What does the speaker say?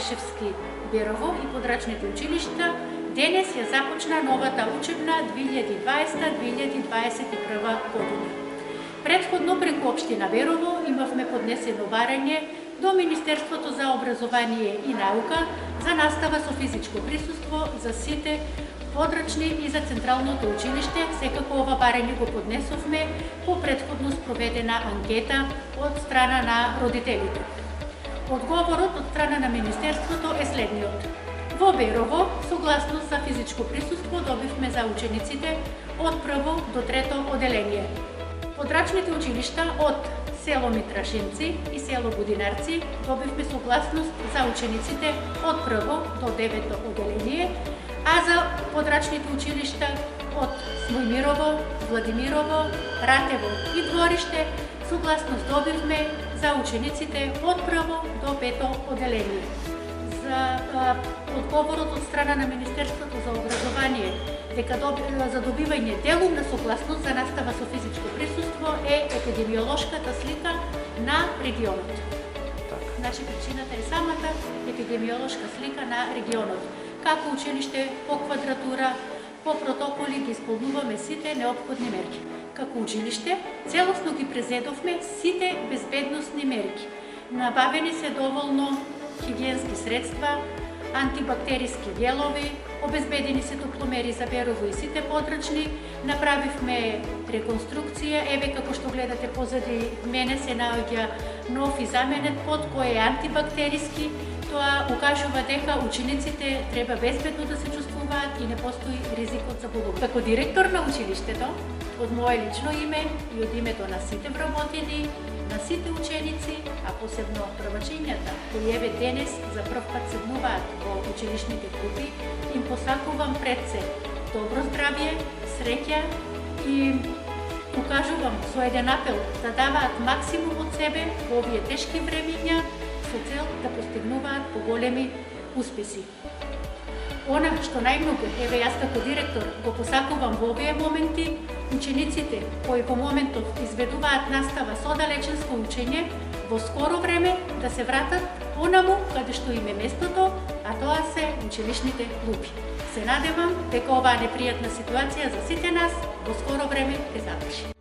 Клешевски Берово и подрачните училишта денес ја започна новата учебна 2020-2021 година. Предходно преку општина Берово имавме поднесено барање до Министерството за образование и наука за настава со физичко присуство за сите подрачни и за Централното училиште. Секако ова барање го поднесовме по предходно спроведена анкета од страна на родителите. Одговорот од страна на Министерството е следниот. Во Берово, согласност за физичко присуство добивме за учениците од прво до трето оделение. Подрачните училишта од село Митрашинци и село Будинарци добивме согласност за учениците од прво до девето оделение, а за подрачните училишта од Смојмирово, Владимирово, Ратево и Двориште согласност добивме за учениците од прво до пето оделение. За одговорот од страна на Министерството за образование дека за добивање делумна согласност за настава со физичко присуство е епидемиолошката слика на регионот. Значи причината е самата епидемиолошка слика на регионот. Како училиште по квадратура, по протоколи ги исполнуваме сите неопходни мерки. Како училиште целосно ги презедовме сите безбедносни мерки. Набавени се доволно хигиенски средства, антибактериски гелови, обезбедени се топломери за Берово и сите подрачни, направивме реконструкција, еве како што гледате позади мене се наоѓа нов и заменет под кој е антибактериски. Тоа укажува дека учениците треба безбедно да се чувствуваат и не постои ризикот за болување. Како директор на училиштето, од мое лично име и од името на сите вработени, на сите ученици, а посебно првачињата, кои еве денес за прв пат седнуваат во училишните клупи, им посакувам пред се добро здравје, среќа и укажувам со еден апел да даваат максимум од себе во овие тешки времиња со цел да постигнуваат поголеми успеси. Она што најмногу, еве јас како директор, го посакувам во овие моменти, учениците кои во моментов изведуваат настава со далеченско учење, во скоро време да се вратат онаму каде што им е местото, а тоа се училишните клупи. Се надевам дека оваа непријатна ситуација за сите нас во скоро време ќе заврши.